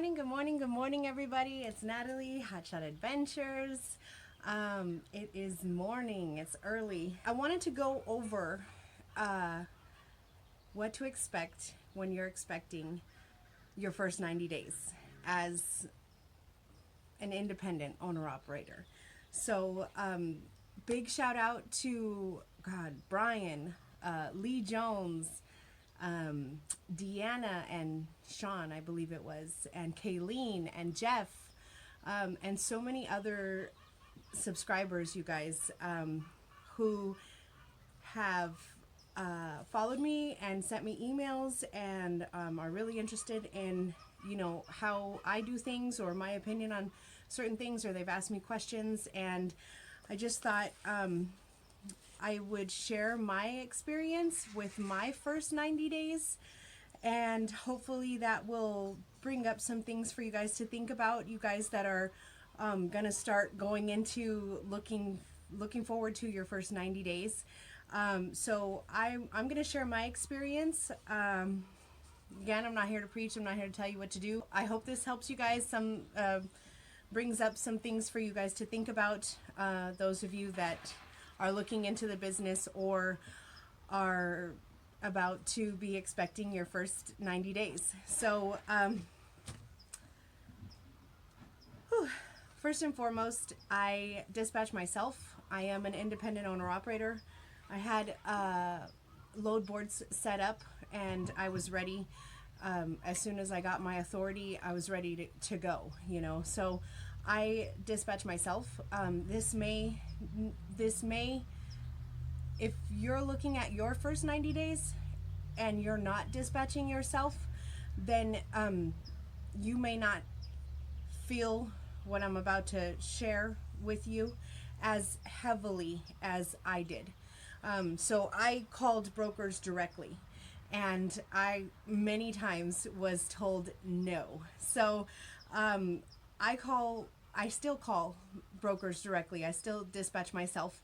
good morning, good morning, everybody. It's Natalie, Hotshot Adventures. It is morning, it's early. I wanted to go over what to expect when you're expecting your first 90 days as an independent owner-operator. So, big shout out to, Brian, Lee Jones, Deanna and Sean, I believe it was, and Kayleen and Jeff, and so many other subscribers, you guys, who have followed me and sent me emails and are really interested in, how I do things or my opinion on certain things, or they've asked me questions. And I just thought I would share my experience with my first 90 days, and hopefully that will bring up some things for you guys to think about, you guys that are gonna start going into looking forward to your first 90 days. So I'm gonna share my experience. Again, I'm not here to preach, I'm not here to tell you what to do. I hope this helps you guys, brings up some things for you guys to think about, those of you that are looking into the business or are about to be expecting your first 90 days. So, first and foremost, I dispatch myself. I am an independent owner-operator. I had load boards set up and I was ready. As soon as I got my authority, I was ready to go, So I dispatch myself. This may, if you're looking at your first 90 days and you're not dispatching yourself, then you may not feel what I'm about to share with you as heavily as I did. So I called brokers directly, and I many times was told no. So I still call brokers directly. I still dispatch myself,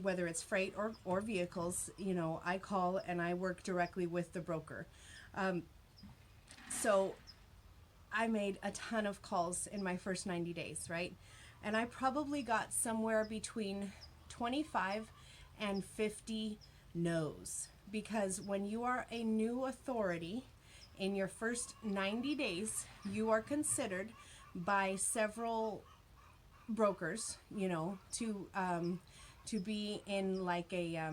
whether it's freight or vehicles. I call and I work directly with the broker. So I made a ton of calls in my first 90 days, right? And I probably got somewhere between 25 and 50 no's, because when you are a new authority in your first 90 days, you are considered by several brokers, to be in like a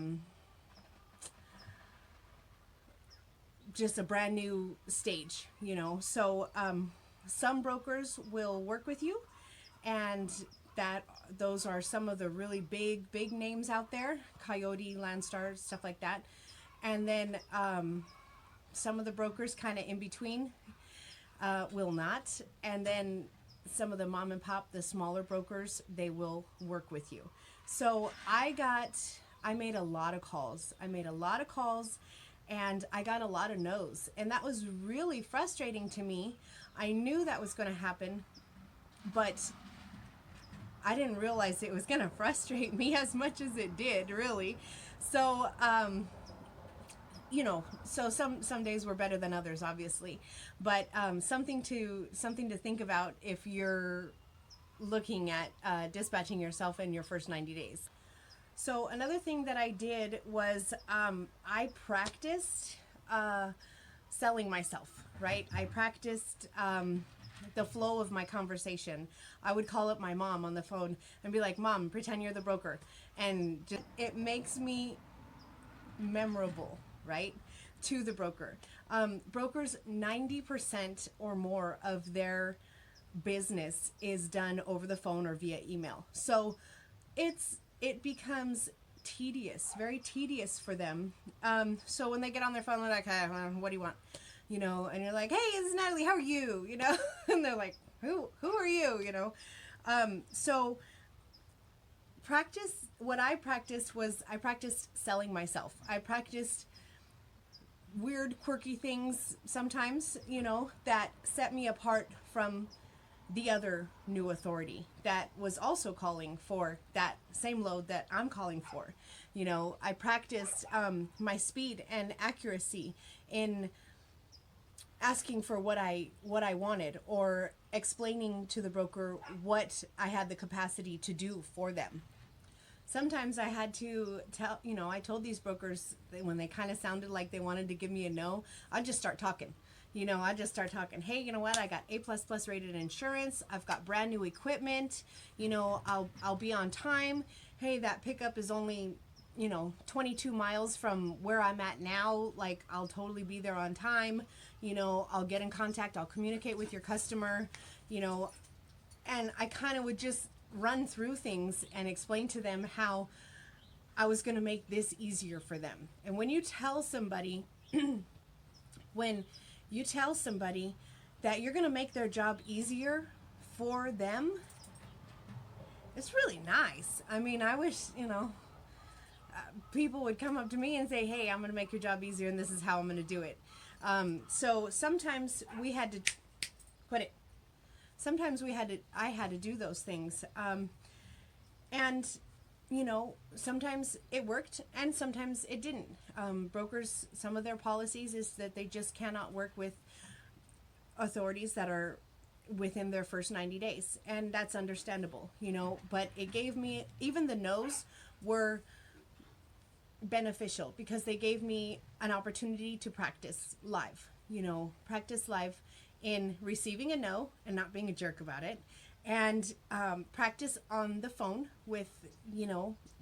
just a brand new stage, So some brokers will work with you, and those are some of the really big names out there, Coyote, Landstar, stuff like that. And then some of the brokers kind of in between will not. And then some of the mom and pop, the smaller brokers, they will work with you. So I made a lot of calls. And I got a lot of no's. And that was really frustrating to me. I knew that was going to happen, but I didn't realize it was going to frustrate me as much as it did, really. So, so some days were better than others, obviously, but something to think about if you're looking at dispatching yourself in your first 90 days. So another thing that I did was I practiced selling myself, right? I practiced the flow of my conversation. I would call up my mom on the phone and be like, "Mom, pretend you're the broker." And it makes me memorable, right, to the broker. Brokers, 90% or more of their business is done over the phone or via email. So it becomes tedious, very tedious for them. So when they get on their phone, they're like, "Hey, what do you want?" And you're like, "Hey, this is Natalie, how are you?" And they're like, who are you? So what I practiced was I practiced selling myself. I practiced weird, quirky things sometimes, that set me apart from the other new authority that was also calling for that same load that I'm calling for. I practiced my speed and accuracy in asking for what I wanted, or explaining to the broker what I had the capacity to do for them. Sometimes I had to tell, I told these brokers that when they kind of sounded like they wanted to give me a no, I'd just start talking. I just start talking. Hey, you know what? I got A++ rated insurance. I've got brand new equipment. I'll be on time. Hey, that pickup is only 22 miles from where I'm at now. Like, I'll totally be there on time. I'll get in contact. I'll communicate with your customer. And I kind of would just run through things and explain to them how I was going to make this easier for them. And when you tell somebody, that you're going to make their job easier for them, it's really nice. I mean, I wish, people would come up to me and say, hey, I'm going to make your job easier and this is how I'm going to do it. So sometimes we had to I had to do those things. And, sometimes it worked and sometimes it didn't. Brokers, some of their policies is that they just cannot work with authorities that are within their first 90 days. And that's understandable, but it gave me, even the no's were beneficial because they gave me an opportunity to practice live, in receiving a no and not being a jerk about it, and practice on the phone with,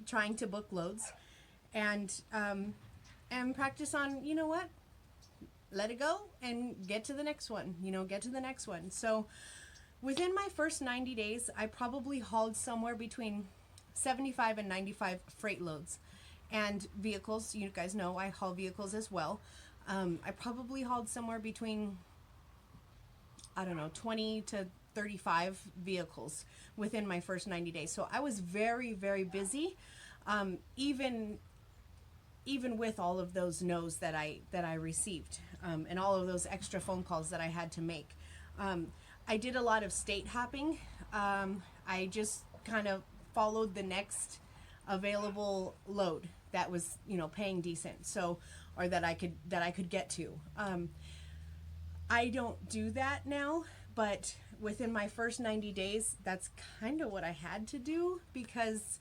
trying to book loads, and practice on, let it go and get to the next one, So within my first 90 days, I probably hauled somewhere between 75 and 95 freight loads. And vehicles, you guys know I haul vehicles as well. I probably hauled somewhere between 20 to 35 vehicles within my first 90 days. So I was very, very busy, even with all of those no's that I received, and all of those extra phone calls that I had to make. I did a lot of state hopping. I just kind of followed the next available load that was, paying decent. So, or that I could get to. I don't do that now, but within my first 90 days, that's kind of what I had to do because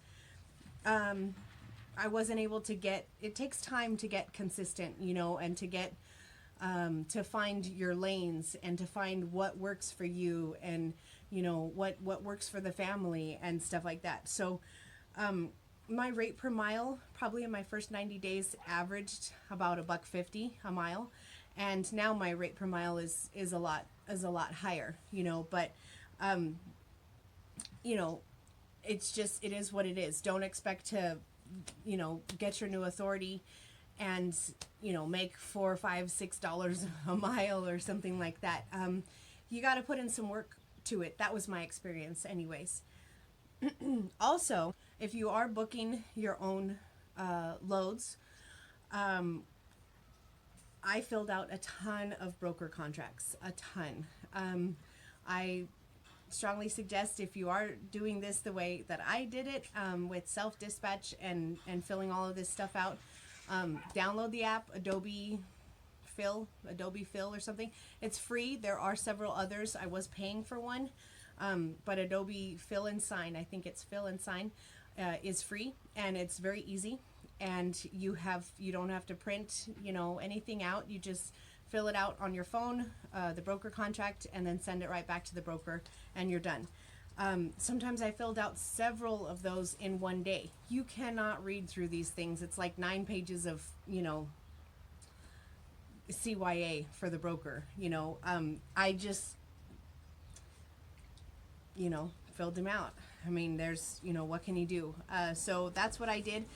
I wasn't able to it takes time to get consistent, and to get, to find your lanes and to find what works for you and, what works for the family and stuff like that. So, my rate per mile, probably in my first 90 days, averaged about $1.50 a mile. And now my rate per mile is a lot higher, but, it's just, it is what it is. Don't expect to, get your new authority and, make $4, $5, $6 a mile or something like that. You got to put in some work to it. That was my experience anyways. Also, if you are booking your own loads, I filled out a ton of broker contracts, a ton. I strongly suggest if you are doing this the way that I did it, with self-dispatch and filling all of this stuff out, download the app, Adobe Fill or something. It's free. There are several others. I was paying for one, but Adobe Fill and Sign, I think it's Fill and Sign, is free, and it's very easy. And you don't have to print, anything out. You just fill it out on your phone, the broker contract, and then send it right back to the broker, and you're done. Sometimes I filled out several of those in one day. You cannot read through these things. It's like 9 pages of, CYA for the broker. I just, filled them out. I mean, there's, what can you do? So that's what I did.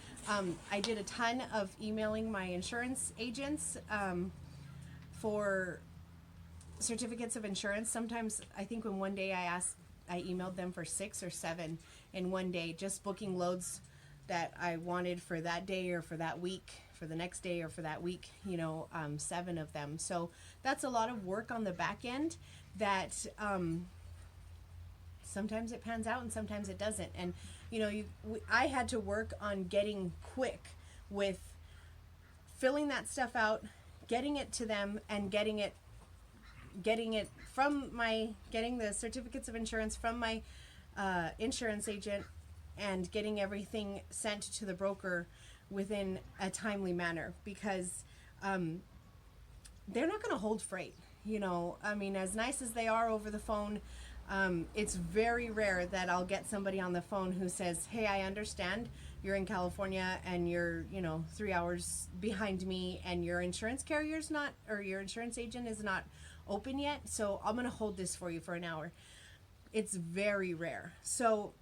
I did a ton of emailing my insurance agents for certificates of insurance. Sometimes I think when one day I emailed them for 6 or 7 in one day, just booking loads that I wanted for that day or for that week, for the next day or for that week, 7 of them. So that's a lot of work on the back end that sometimes it pans out and sometimes it doesn't. And, I had to work on getting quick with filling that stuff out, getting it to them, and getting it getting the certificates of insurance from my insurance agent and getting everything sent to the broker within a timely manner, because they're not going to hold freight. I mean, as nice as they are over the phone, it's very rare that I'll get somebody on the phone who says, hey, I understand you're in California and you're 3 hours behind me, and your insurance carrier's not, or your insurance agent is not open yet, so I'm going to hold this for you for an hour. It's very rare. So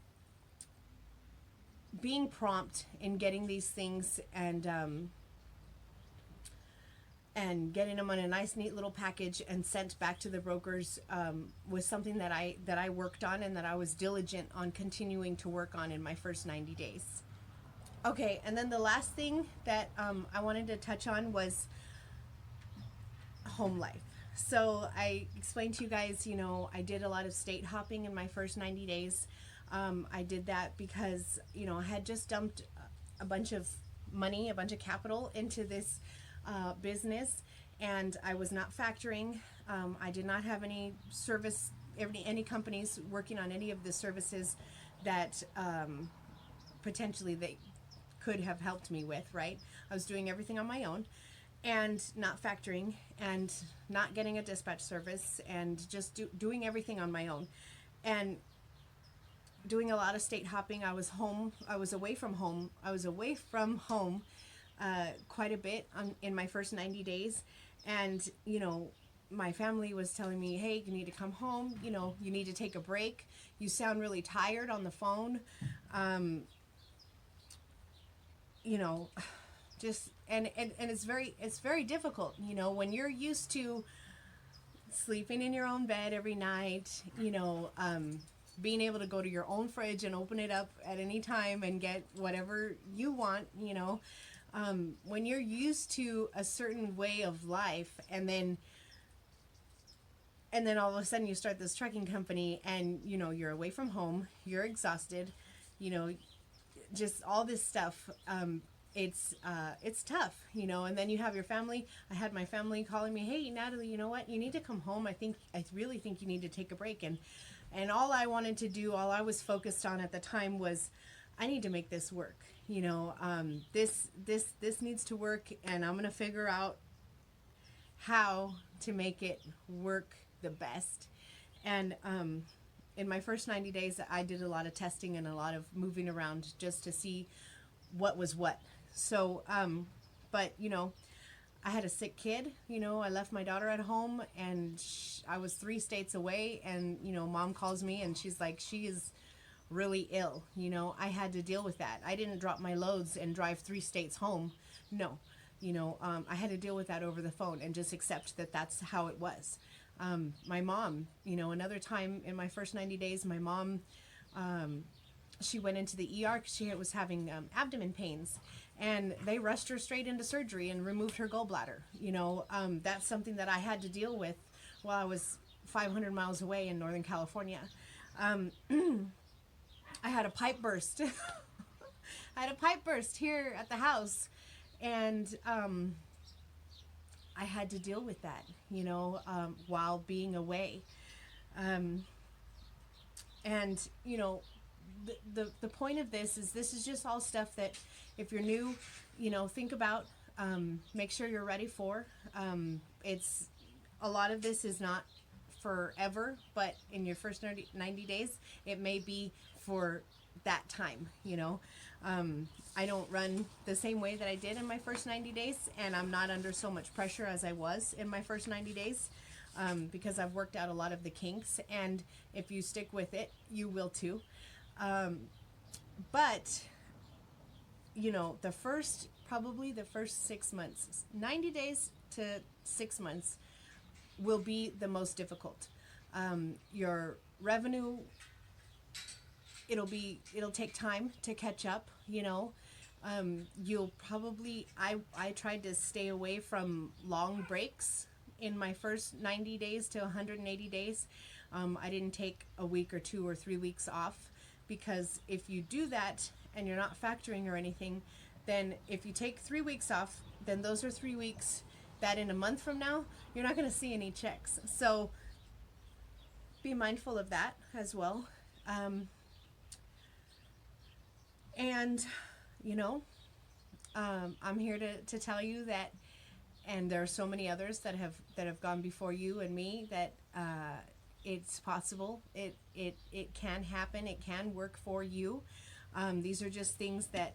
being prompt in getting these things and getting them on a nice, neat little package and sent back to the brokers was something that I worked on, and that I was diligent on continuing to work on in my first 90 days. Okay, and then the last thing that I wanted to touch on was home life. So I explained to you guys, I did a lot of state hopping in my first 90 days. I did that because, I had just dumped a bunch of money, a bunch of capital into this business, and I was not factoring. I did not have any companies working on any of the services that potentially they could have helped me with, right? I was doing everything on my own, and not factoring, and not getting a dispatch service, and just doing everything on my own, and doing a lot of state hopping. I was away from home quite a bit in my first 90 days. And, my family was telling me, hey, you need to come home. You need to take a break. You sound really tired on the phone. Just, and it's very difficult, when you're used to sleeping in your own bed every night, being able to go to your own fridge and open it up at any time and get whatever you want, when you're used to a certain way of life, and then all of a sudden you start this trucking company, and you're away from home, you're exhausted, just all this stuff. It's tough, and then you have your family. I had my family calling me, hey, Natalie, you know what? You need to come home. I really think you need to take a break. And all I wanted to do, all I was focused on at the time was, I need to make this work. This needs to work, and I'm going to figure out how to make it work the best. And in my first 90 days, I did a lot of testing and a lot of moving around just to see what was what. So, but, I had a sick kid, I left my daughter at home, and I was 3 states away, and, mom calls me and she's like, she is really ill. I had to deal with that. I didn't drop my loads and drive 3 states home. No, I had to deal with that over the phone and just accept that that's how it was. My mom, another time in my first 90 days, my mom, she went into the ER because she was having abdomen pains, and they rushed her straight into surgery and removed her gallbladder. That's something that I had to deal with while I was 500 miles away in Northern California. I had a pipe burst. I had a pipe burst here at the house, and I had to deal with that, while being away. And, the point of this is just all stuff that, if you're new, think about, make sure you're ready for. It's a lot of this is not forever, but in your first 90 days, it may be for that time, I don't run the same way that I did in my first 90 days, and I'm not under so much pressure as I was in my first 90 days, because I've worked out a lot of the kinks, and if you stick with it, you will too. But, probably the first 6 months, 90 days to 6 months will be the most difficult. Your revenue, it'll take time to catch up, you'll probably, I tried to stay away from long breaks in my first 90 days to 180 days. I didn't take a week or 2 or 3 weeks off, because if you do that and you're not factoring or anything, then if you take 3 weeks off, then those are 3 weeks that in a month from now, you're not going to see any checks. So be mindful of that as well. And, you know, I'm here to tell you that, and there are so many others that have gone before you and me, that it's possible. It can happen. It can work for you. These are just things that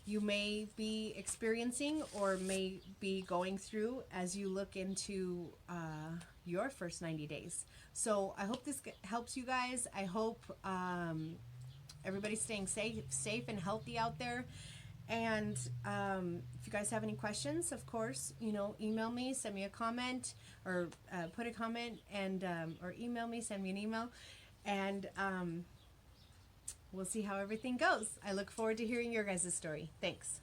you may be experiencing or may be going through as you look into your first 90 days. So I hope this helps you guys. I hope everybody's staying safe and healthy out there. And if you guys have any questions, of course, you know, email me, send me a comment, or put a comment, and or email me, send me an email, and we'll see how everything goes. I look forward to hearing your guys' story. Thanks.